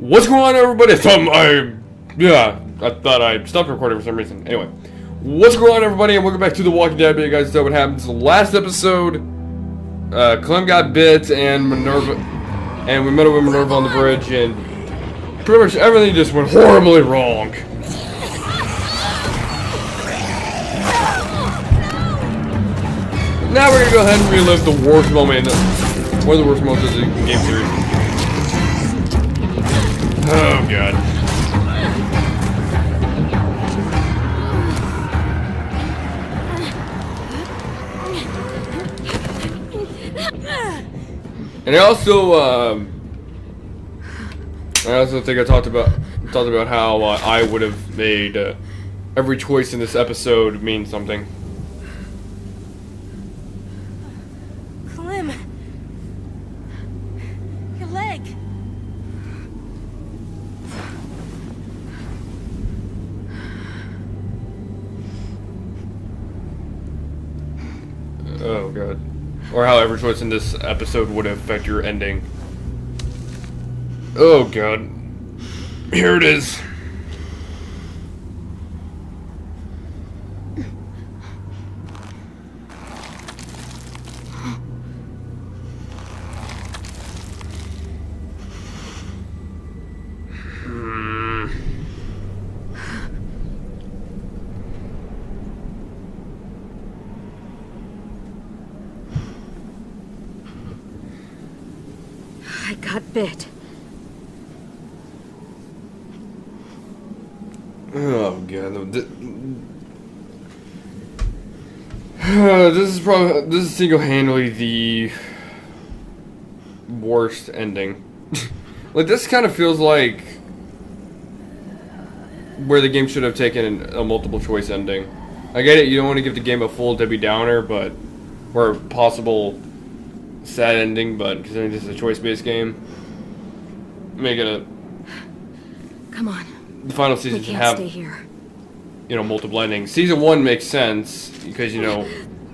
What's going on, everybody? I thought I stopped recording for some reason. Anyway, what's going on, everybody, and welcome back to The Walking Dead. B.Y.G.D.W.H. What happened to the last episode? Clem got bit, and we met up with Minerva on the bridge, and pretty much everything just went horribly wrong. Now we're gonna go ahead and relive the worst moment, one of the worst moments of the game series. Oh god. And I also think I talked about how I would have made every choice in this episode mean something. Clem, your leg. Oh god. Or how every choice in this episode would affect your ending. Oh god. Here it is. I got bit. Oh god. This is single-handedly the worst ending. Like, this kind of feels like where the game should have taken a multiple choice ending. I get it, you don't want to give the game a full Debbie Downer, but or a possible sad ending, but considering this is a choice-based game, make it a. Come on. The final season We should can't have, stay here. you know, multiple endings. Season 1 makes sense because, you know,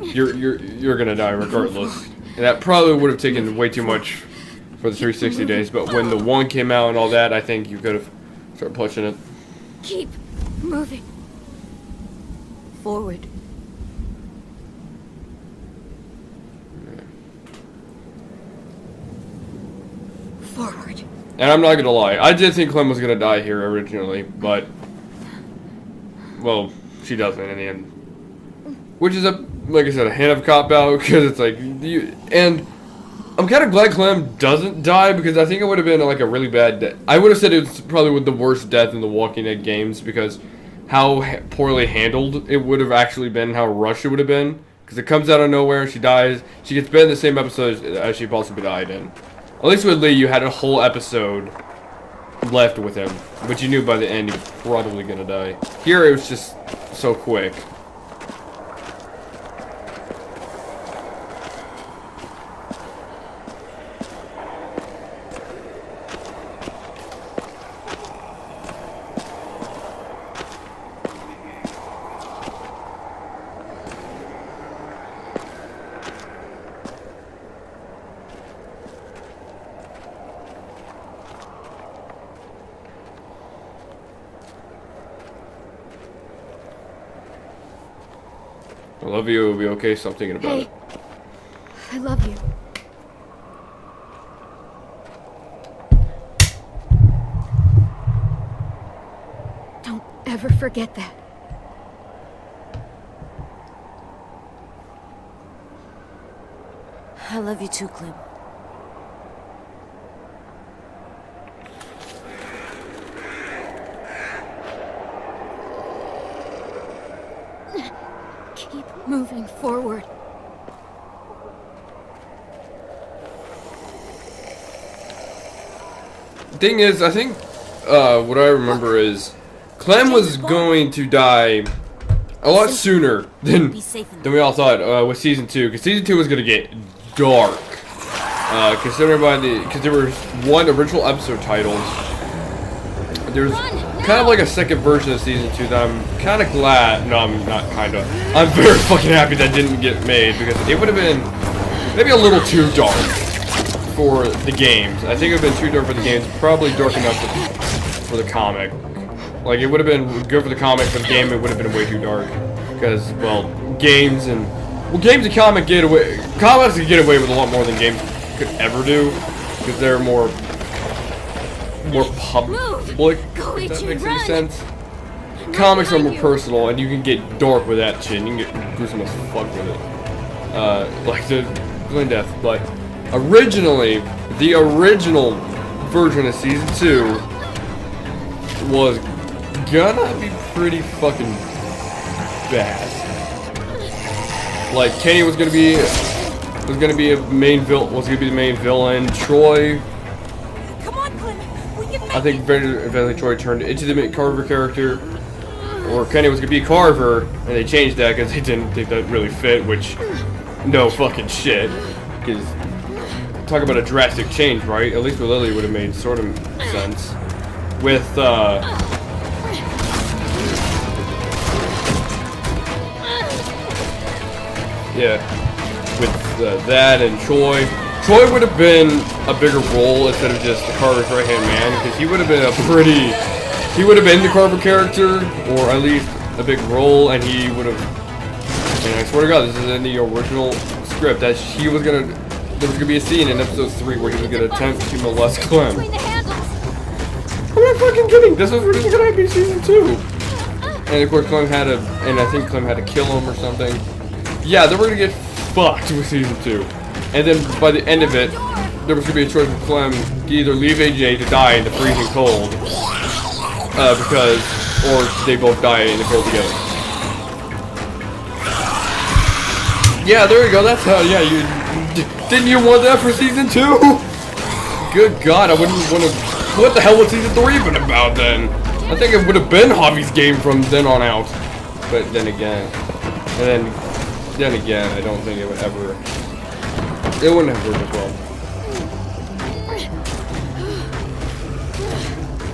you're gonna die regardless, and that probably would have taken way too much for the 360 days. But when the 1 came out and all that, I think you could have started pushing it. Keep moving. Forward. Forward. And I'm not gonna lie, I did think Clem was gonna die here originally, but well, she doesn't in the end, which is like I said, a hint of cop out because it's like and I'm kind of glad Clem doesn't die because I think it would have been like a really bad death. I would have said it's probably the worst death in the Walking Dead games because how poorly handled it would have actually been, how rushed it would have been, because it comes out of nowhere, she dies, she gets bit in the same episode as she possibly died in. At least with Lee, you had a whole episode left with him, but you knew by the end he was probably gonna die. Here it was just so quick. I love you, it'll be okay, stop thinking about it. I love you. Don't ever forget that. I love you too, Clem. Keep moving forward. Thing is, I think what I remember is Clem was going to die a lot sooner than we all thought with season 2, because season 2 was gonna get dark. Considering because there were one original episode titles. There's kind of like a second version of season 2 that I'm kind of glad. No, I'm not kind of. I'm very fucking happy that didn't get made because it would have been maybe a little too dark for the games. I think it would have been too dark for the games. Probably dark enough for the comic. Like, it would have been good for the comic, but the game, it would have been way too dark. Because, well, games and comics get away with a lot more than games could ever do. Because they're more public, if that makes any sense. Comics are more personal, and you can get dark with that shit. You can get gruesome as fuck with it. Like the Glen Death. But originally, the original version of Season 2 was gonna be pretty fucking bad. Like, Kenny was gonna be the main villain. Troy, Come on, Clem. We can make I think eventually Troy turned into the main Carver character. Or Kenny was gonna be Carver, and they changed that because they didn't think that really fit, which, no fucking shit. Because, talk about a drastic change, right? At least with Lily it would have made sort of sense. With, yeah, with that and Troy. Troy would have been a bigger role instead of just the Carver's right-hand man, because he would have been he would have been the Carver character, or at least a big role, and he would have, and I swear to God, this is in the original script, that there was gonna be a scene in episode 3 where he was gonna attempt to molest Clem. between the handles. I'm not fucking kidding, this was originally gonna be season 2. And of course Clem I think Clem had to kill him or something. Yeah, they were gonna get fucked with season 2. And then by the end of it, there was gonna be a choice with Clem to either leave AJ to die in the freezing cold, or they both die in the cold together. Yeah, there you go, that's how, yeah, didn't you want that for season 2? Good God, I wouldn't want to, what the hell was season 3 even about then? I think it would have been Javi's game from then on out. But then again, I don't think it wouldn't have worked as well.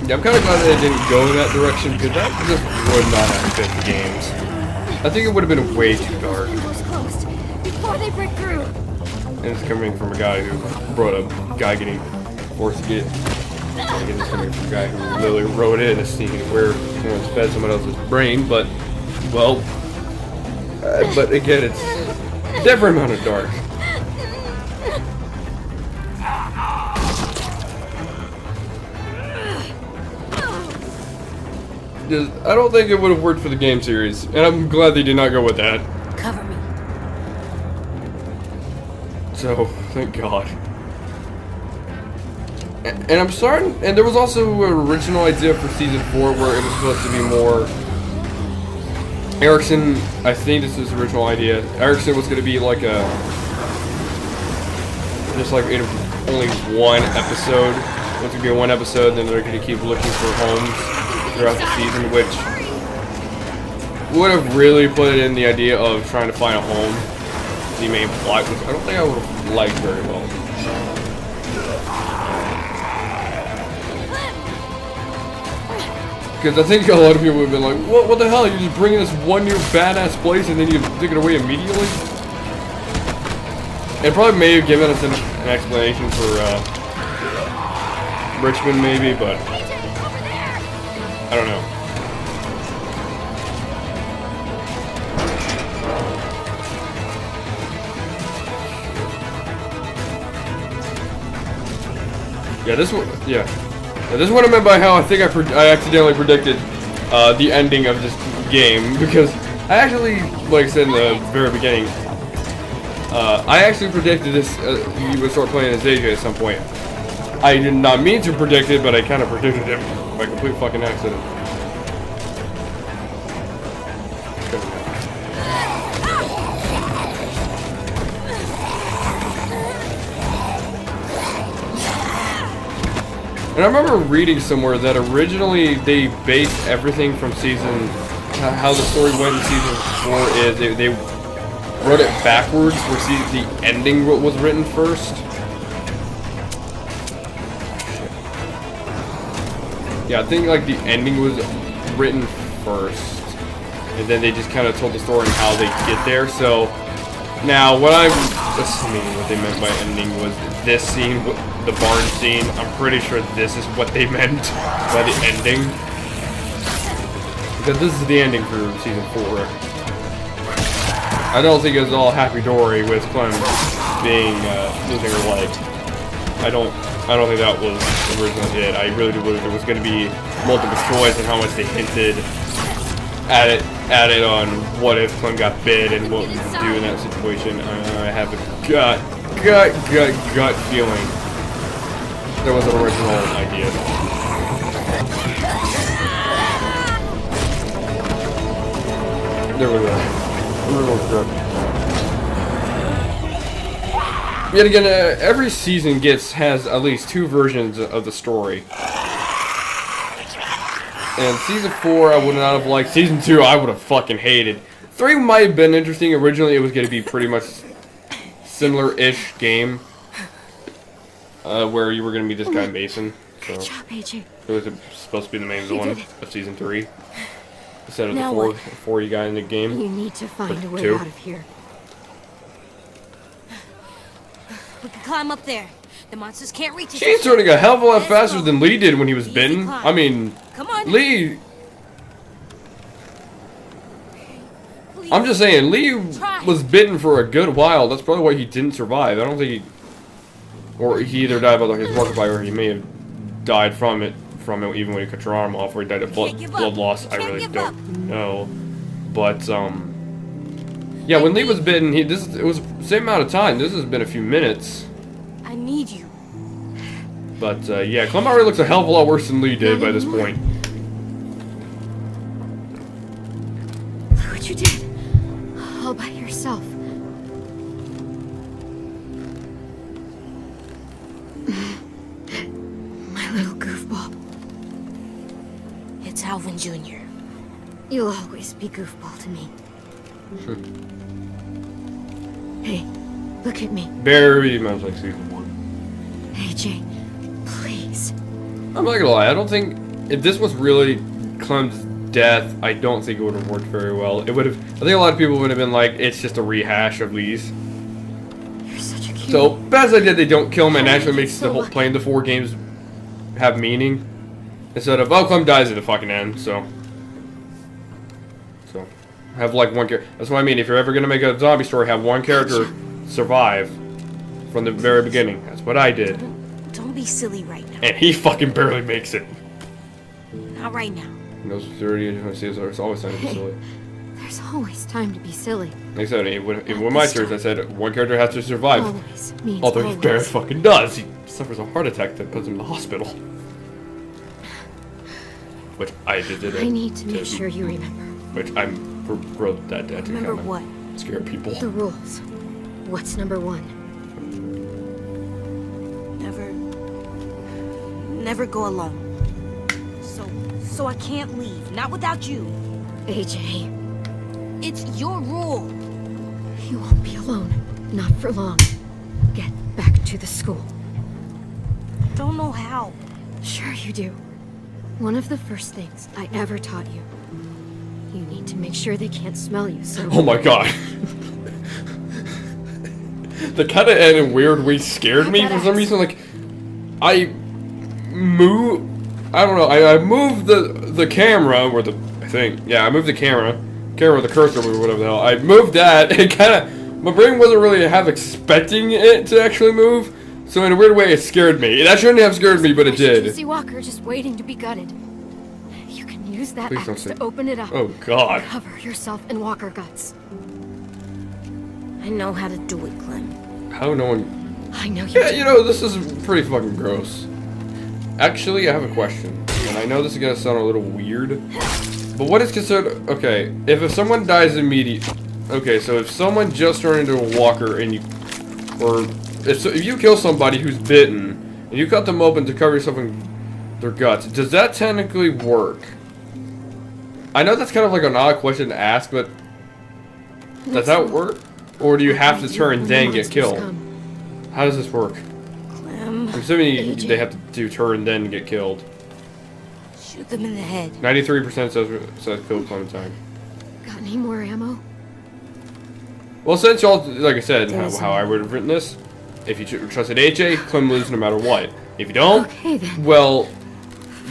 Yeah, I'm kind of glad that it didn't go in that direction, because that just would not have fit the games. I think it would have been way too dark. Handles closed before they break through. And it's coming from a guy who brought a guy getting forced to get. Again, it's coming from a guy who literally wrote in a scene where someone's fed someone else's brain, but, well, but again, it's a different amount of dark. I don't think it would have worked for the game series, and I'm glad they did not go with that. Cover me. So, thank God. And I'm starting, and there was also an original idea for season 4 where it was supposed to be more Erickson. I think this is the original idea. Erickson was going to be like just like in only one episode. It was going to be one episode, then they're going to keep looking for homes throughout the season, which would have really put it in the idea of trying to find a home, the main plot, which I don't think I would have liked very well. Because I think a lot of people would have been like, what the hell, you're just bringing this one-year badass place and then you take it away immediately? It probably may have given us an explanation for Richmond maybe, but I don't know. Yeah, this one, yeah. Now, this is what I meant by how I think I accidentally predicted the ending of this game, because I actually, like I said in the very beginning, I actually predicted this, you would start playing as AJ at some point. I did not mean to predict it, but I kind of predicted it by complete fucking accident. And I remember reading somewhere that originally they based everything from how the story went in season 4 is they wrote it backwards, where the ending was written first. Yeah, I think like the ending was written first, and then they just kind of told the story and how they get there. So Now, what I'm assuming what they meant by ending was this scene, the barn scene. I'm pretty sure this is what they meant by the ending. Because this is the ending for season 4. I don't think it was all happy-dory with Clem being, losing her leg. I don't think that was originally it. I really do believe there was going to be multiple choice and how much they hinted at it on what if Clem got bit and what we would do in that situation. I have a gut feeling there was an original idea. There was a real gut. Yet again, every season has at least 2 versions of the story. And season 4, I would not have liked. Season 2, I would have fucking hated. 3 might have been interesting. Originally, it was going to be pretty much similar-ish game. Where you were going to be this guy, Mason. So Good job, AJ. it was supposed to be the main You villain did it. of season 3. Instead of Now the what? 4 you got in the game. You need to find a way 2. out of here. We can climb up there. The monsters can't reach us. She's turning a hell of a lot Let's faster go. than Lee did when he was Easy bitten. climb. I mean, Come on. Lee... Please. I'm just saying, Lee Try. was bitten for a good while. That's probably why he didn't survive. I don't think he... Or he either died by his market fire, or he may have died from it even when he cut your arm off, or he died of Can't give up. blood loss. I Can't really give up. don't know. But, yeah, when Lee was bitten, it was the same amount of time. This has been a few minutes. I need you. But, yeah, Clem already looks a hell of a lot worse than Lee did by this point. Look what you did. All by yourself. My little goofball. It's Alvin Jr. You'll always be goofball to me. Hey, look at me. Very much like season 1. AJ, please. I'm not gonna lie, I don't think... If this was really Clem's death, I don't think it would have worked very well. It would have... I think a lot of people would have been like, it's just a rehash of Lee's. You're such a cutie. So, best idea they don't kill him and How actually did you makes the so whole lucky? playing the 4 games have meaning. Instead of, oh, Clem dies at the fucking end, so have like one character. That's what I mean, if you're ever gonna make a zombie story, have one character survive from the very beginning. That's what I did. Don't be silly right now. And he fucking barely makes it. Not right now. He knows it's already, it's always time to be silly. There's always time to be silly. Like I said, in my series, I said one character has to survive. Always means Although he always. barely fucking does. He suffers a heart attack that puts him in the hospital. Which I did it. I need to make sure you remember. Which I'm wrote that to Remember kind of what? scare people. The rules. What's number 1? Never go alone. So I can't leave. Not without you. AJ, It's your rule. you won't be alone. Not for long. Get back to the school. Don't know how. Sure you do. One of the first things I ever taught you. You need to make sure they can't smell you, so... Oh my god. The kind of end in weird way scared me for some reason. Like, I moved the camera, or I moved the camera with the cursor or whatever the hell. I moved that, and my brain wasn't really half expecting it to actually move, so in a weird way it scared me. That shouldn't have scared me, but it did. Tracy Walker just waiting to be gutted. You can use that Please don't axe say- to open it up. Oh god. Cover yourself in Walker guts. I know how to do it, Clem. How no one... I know you Yeah, do. you know, this is pretty fucking gross. Actually, I have a question. And I know this is gonna sound a little weird. But what is considered... Okay, if someone dies immediately... Okay, so if someone just turned into a walker and you... Or... If you kill somebody who's bitten, and you cut them open to cover yourself in their guts, does that technically work? I know that's kind of like an odd question to ask, but... Does that work? Or do you have to turn and then get killed? How does this work? Clem, I'm assuming AJ. they have to do turn then get killed. shoot them in the head. 93% says kill Clementine. Got any more ammo? Well, since y'all, like I said, how I would have written this, if you trusted AJ, Clem loses no matter what. If you don't, Okay, then. well,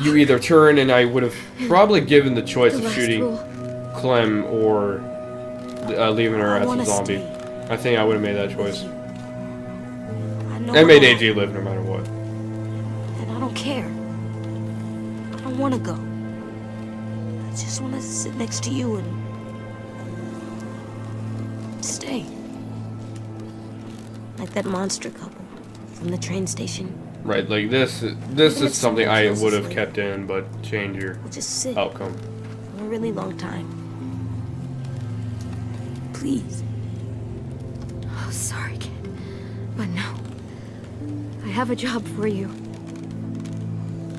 you either turn, and I would have probably given the choice The of last shooting rule. Clem or leaving her I as wanna a zombie. stay I think I would have made that with choice. you. I know I made it all, AJ live no matter what. and I don't care. I don't want to go. I just want to sit next to you and stay. Like that monster couple from the train station. Right, like this is something I would have kept in, but change your We'll just sit outcome. for a really long time. Please. Oh, sorry, kid. But no. I have a job for you.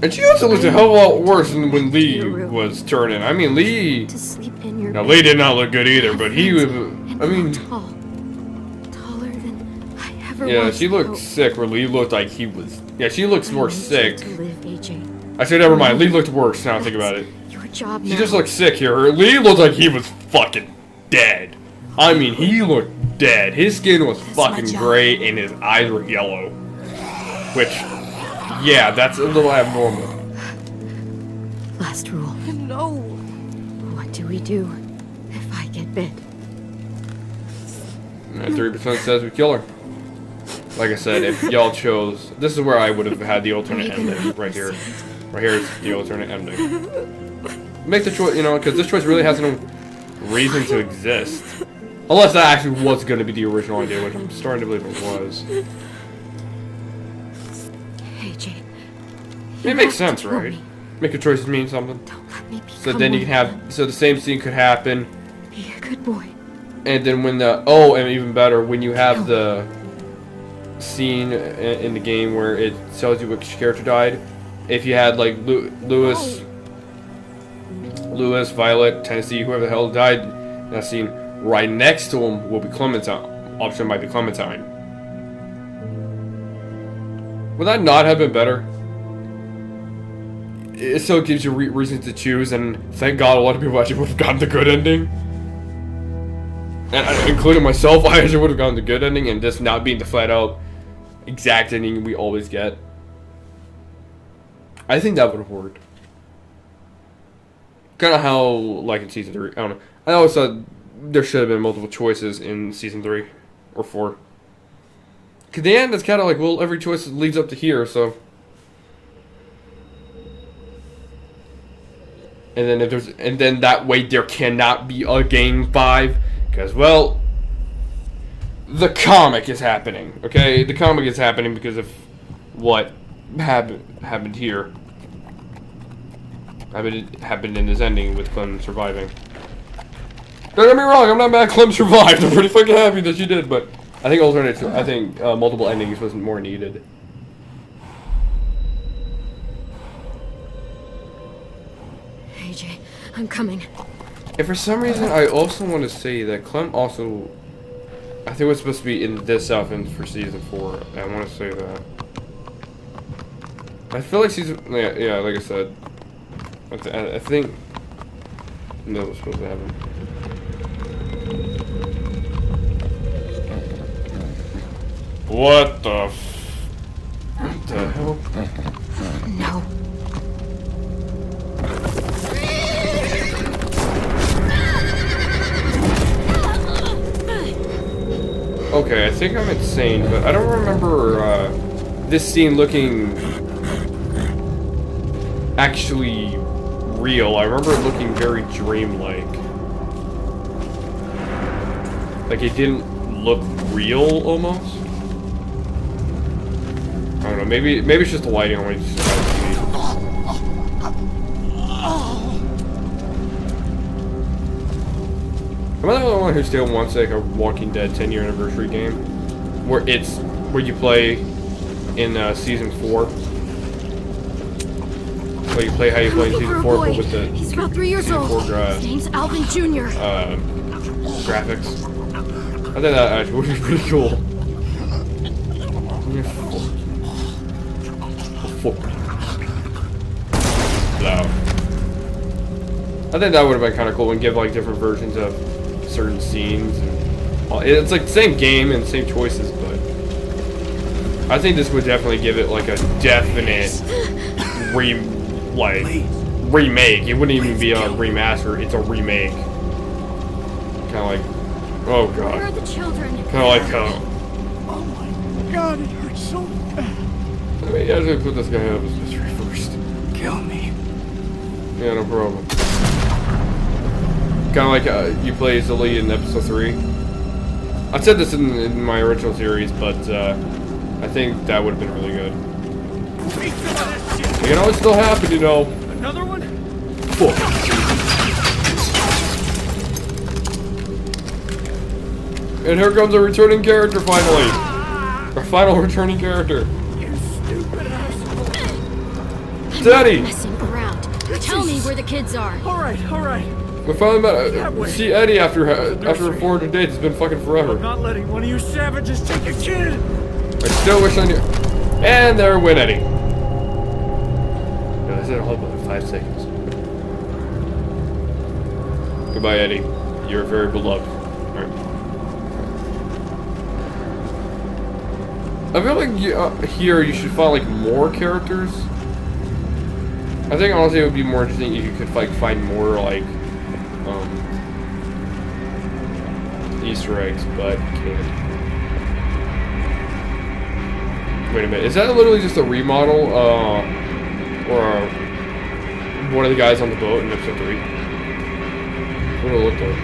And she also looked a hell of a lot worse than when Lee was turning. I mean, Lee... To sleep in your Now, bed. Lee did not look good either, but he was... And I mean... tall. Taller than I ever Yeah, was. she looked Oh, sick, where Lee looked like he was... Yeah, she looks more I need you sick. to live, AJ. I said, never mind, Lee looked worse, now I think about it. Your job She now. just looked sick here. Lee looked like he was fucking dead. I mean, he looked dead. His skin was That's my fucking job. gray, and his eyes were yellow. Which, yeah, that's a little abnormal. Last rule. No. What do we do if I get bit? And 3% says we kill her. Like I said, if y'all chose... This is where I would have had the alternate ending, right here. Right here is the alternate ending. Make the choice, you know, because this choice really has no reason to exist. Unless that actually was going to be the original idea, which I'm starting to believe it was. AJ. It makes sense, right? Make your choices mean something. Don't let me become So then you one can of have... So the same scene could happen. them. Be a good boy. And then when the... Oh, and even better, when you have the scene in the game where it tells you which character died. If you had, like, Lewis, Violet, Tennessee, whoever the hell died in that scene, right next to him will be Clementine. Option might be Clementine. Would that not have been better? It still gives you reasons to choose, and thank God a lot of people actually would have gotten the good ending. And including myself, I actually would have gotten the good ending, and this not being the flat out exact ending we always get. I think that would have worked. Kind of how, like in Season 3, I don't know. I always thought there should have been multiple choices in Season 3 or 4. Because the end is kind of like, well, every choice leads up to here, so... And then if there's... And then that way there cannot be a Game 5. Because, well... The comic is happening, okay? The comic is happening because of what happened here. Happened in this ending with Clem surviving. Don't get me wrong, I'm not mad Clem survived. I'm pretty fucking happy that she did, but I think multiple endings was more needed. AJ, I'm coming. And for some reason, I also want to say that Clem also... I think it was supposed to be in this outfit for Season 4. I want to say that. I feel like yeah, like I said. I think... No, it was supposed to happen. What the hell? No. Okay, I think I'm insane, but I don't remember this scene looking actually real. I remember it looking very dreamlike. Like it didn't look real almost. I don't know, maybe it's just the lighting on my TV. Am I the only one who still wants like a Walking Dead 10-year anniversary game? Where you play in Season 4? Where you play how you play in Season 4 but with the He's about 3 years Season old. 4 His name's Alvin Jr. Graphics. I think that actually would be pretty cool. Loud. I think that would have been kind of cool and give like different versions of certain scenes. And It's like the same game and same choices, but I think this would definitely give it like a definite remake. It wouldn't even be a remaster. It's a remake. Kind of like, oh Where are god. the children? Kind of like, Oh my god, it hurts so bad. I mean, yeah, to put this guy out of his misery first. Kill me. Yeah, no problem. Kind of like you play as the lead in episode 3. I said this in my original series, but I think that would have been really good. It can always still happen, you know. Another one? Fuck. And here comes a returning character finally. Our final returning character. You stupid asshole. Daddy! Messing around. Tell me where the kids are. Alright. We finally met. See Eddie after 400 days. It's been fucking forever. I'm not letting one of you savages take a kid. I still wish I knew. And there went Eddie. No, I said hold on 5 seconds. Goodbye, Eddie. You're very beloved. Alright. I feel like here you should find like more characters. I think honestly it would be more interesting if you could like find more like Easter eggs, but you can't. Wait a minute, is that literally just a remodel, or one of the guys on the boat in episode 3? What do it look like?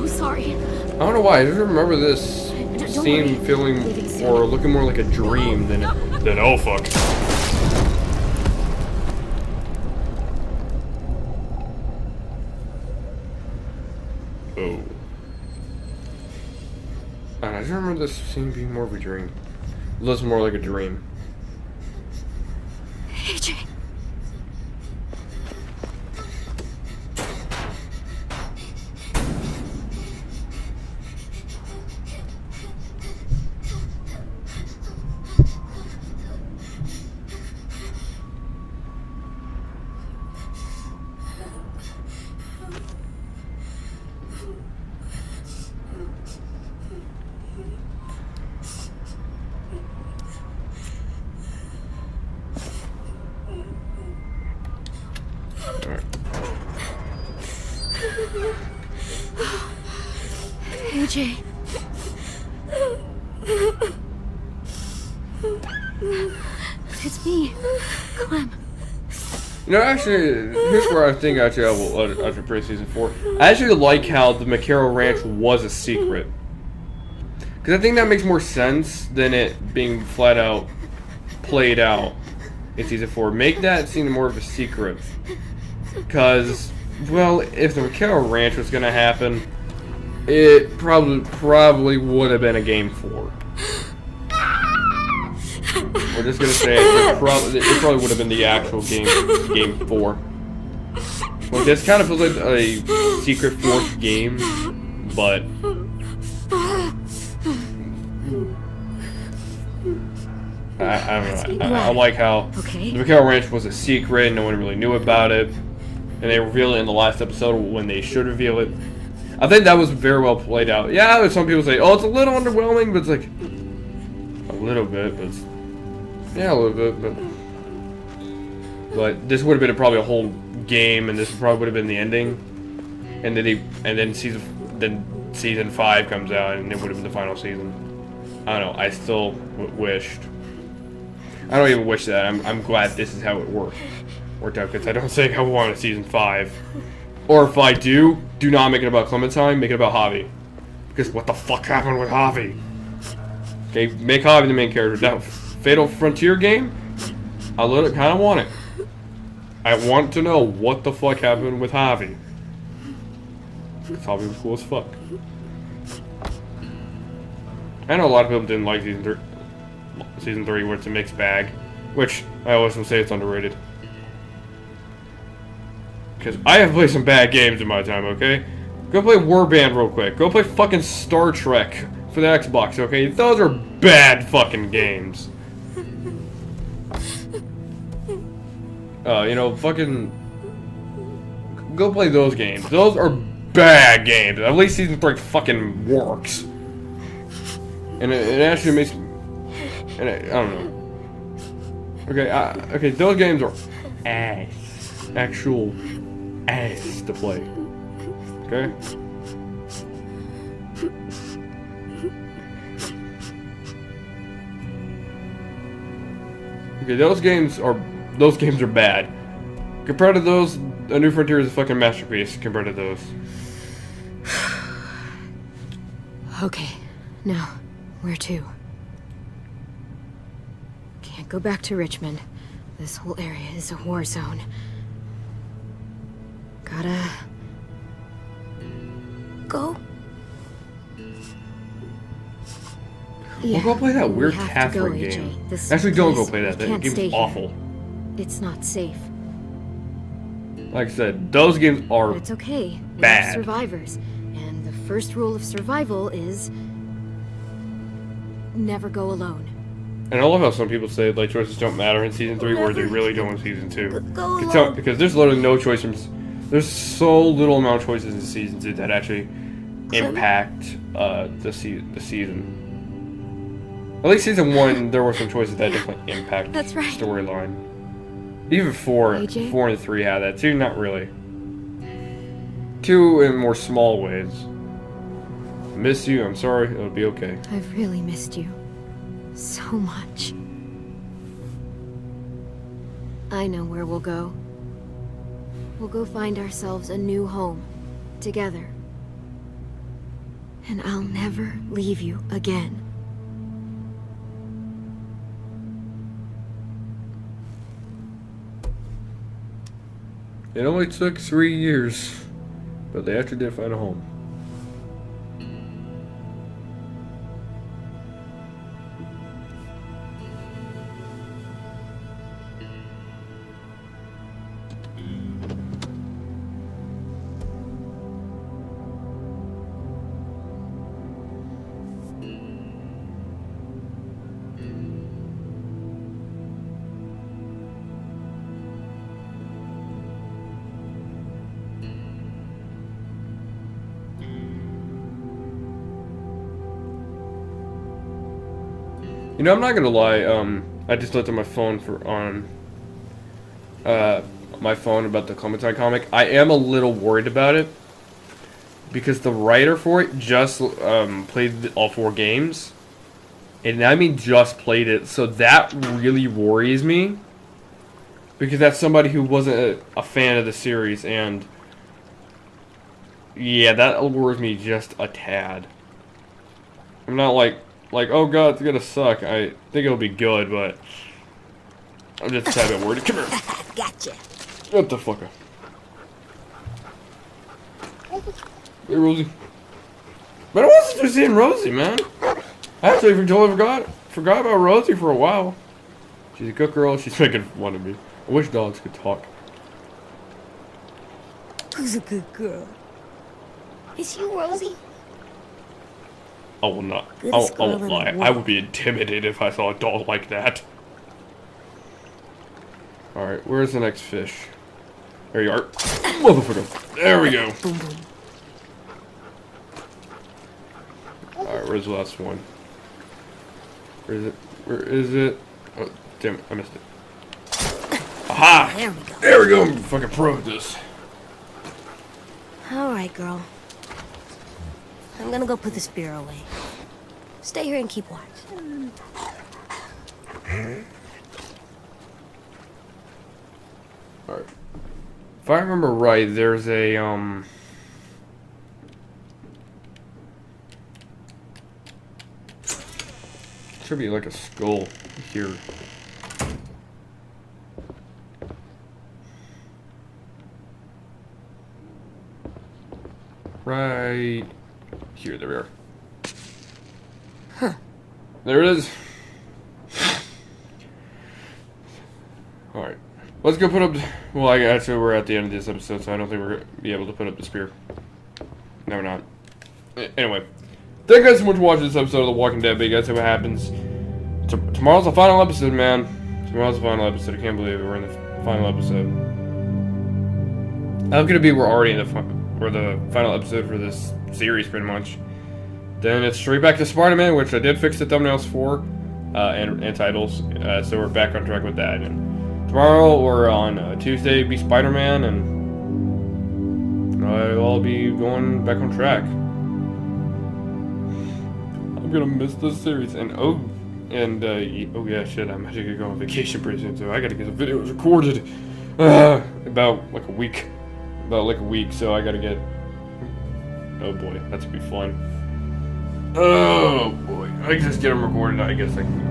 Sorry. I don't know why. I just remember this Don't scene worry. feeling or looking more like a dream than oh fuck. Oh. I just remember this scene being more of a dream. It looks more like a dream. AJ. AJ. It's me, Clem. You know, actually, here's where I think actually I will after play season 4. I actually like how the McCarroll Ranch was a secret, because I think that makes more sense than it being flat out played out in season 4. Make that seem more of a secret, because well, if the McCarroll Ranch was gonna happen, it probably would have been a game 4. We're just gonna say it probably would have been the actual game 4. Well, this kind of feels like a secret 4th game, but I don't know. I like how the McCarroll Ranch was a secret, no one really knew about it, and they revealed it in the last episode when they should reveal it. I think that was very well played out. Yeah, some people say, oh, it's a little underwhelming, but it's like a little bit, but it's, yeah, a little bit, but this would have been probably a whole game, and this probably would have been the ending, and then season 5 comes out, and it would have been the final season. I don't know. I still wished. I don't even wish that. I'm glad this is how it worked out, because I don't think I want a season 5. Or if I do not make it about Clementine, make it about Javi. Because what the fuck happened with Javi? Okay, make Javi the main character. That Fatal Frontier game, I kind of want it. I want to know what the fuck happened with Javi. Because Javi was cool as fuck. I know a lot of people didn't like season 3 where it's a mixed bag. which I always will say it's underrated. Because I have played some bad games in my time, okay? Go play Warband real quick. Go play fucking Star Trek for the Xbox, okay? Those are bad fucking games. You know, fucking... Go play those games. Those are bad games. At least Season 3 fucking works. And it actually makes... And I don't know. Okay, okay, those games are ass. Actual ass to play. Okay? Okay, those games are bad. Compared to those, A New Frontier is a fucking masterpiece compared to those. Okay, now, where to? Can't go back to Richmond. This whole area is a war zone. Gotta... Go? Yeah, We'll go play that we weird have to Catherine go, AJ. game. This Actually, don't go place, play that. we That can't stay game's here. awful. It's not safe. Like I said, those games are But it's okay. We're bad. survivors. And the first rule of survival is... never go alone. And I love how some people say life choices don't matter in Season 3, where they really don't in Season 2. Go It's alone. because there's literally no choice from... There's so little amount of choices in Season 2 that actually impact the season. At least Season 1, there were some choices that definitely impact That's right. storyline. Even 4 AJ? 4 and 3 had that. 2, not really. 2 in more small ways. Miss you, I'm sorry, it'll be okay. I've really missed you. So much. I know where we'll go. We'll go find ourselves a new home. Together. And I'll never leave you again. It only took 3 years, but they actually did find a home. You know, I'm not gonna lie. I just looked at my phone my phone about the Clementine comic. I am a little worried about it because the writer for it just played all 4 games, and I mean just played it. So that really worries me because that's somebody who wasn't a fan of the series, and yeah, that worries me just a tad. I'm not like, oh god, it's gonna suck. I think it'll be good, but I'm just a tad bit worried. Come here. Gotcha. What the fuck? Hey, Rosie. But I wasn't just seeing Rosie, man. I actually totally forgot about Rosie for a while. She's a good girl. She's making fun of me. I wish dogs could talk. Who's a good girl? Is you, Rosie? I will not. I Goodest won't girl in lie. the I world. would be intimidated if I saw a dog like that. Alright, where's the next fish? There you are. Motherfucker. There we go. Boom, boom. Alright, where's the last one? Where is it? Where is it? Oh, damn it. I missed it. Aha! There we go. There we go. I'm fucking pro at this. All right, girl. I'm gonna go put the spear away. Stay here and keep watch. Alright. If I remember right, there's a, should be like a skull here. Right here, there we are. Huh. There it is. Alright. Let's go put up... Well, actually, we're at the end of this episode, so I don't think we're going to be able to put up the spear. No, we're not. Anyway. Thank you guys so much for watching this episode of The Walking Dead, but you guys see what happens. Tomorrow's the final episode, man. Tomorrow's the final episode. I can't believe it. We're in the final episode. How could it be we're already in the final episode for this series, pretty much? Then it's straight back to Spider-Man, which I did fix the thumbnails for, and titles. So we're back on track with that. And tomorrow, or on Tuesday, be Spider-Man, and I'll be going back on track. I'm gonna miss this series. And oh yeah, shit, I'm actually gonna go on vacation pretty soon, so I gotta get the videos recorded. About like a week. So I gotta get... Oh boy, that's gonna be fun. Oh boy, I can just get them recorded. I guess I can,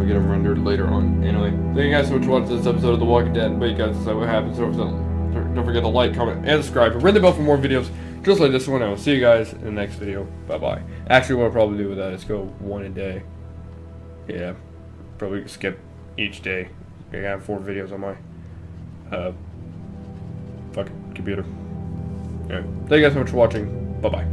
get them rendered later on. Anyway, thank you guys so much for watching this episode of The Walking Dead. But you guys decide what happens. Don't forget to like, comment, and subscribe. And ring the bell for more videos just like this one. I will see you guys in the next video. Bye bye. Actually, what I'll probably do with that is go one a day. Yeah, probably skip each day. I have 4 videos on my fucking computer. Anyway, thank you guys so much for watching. Bye bye.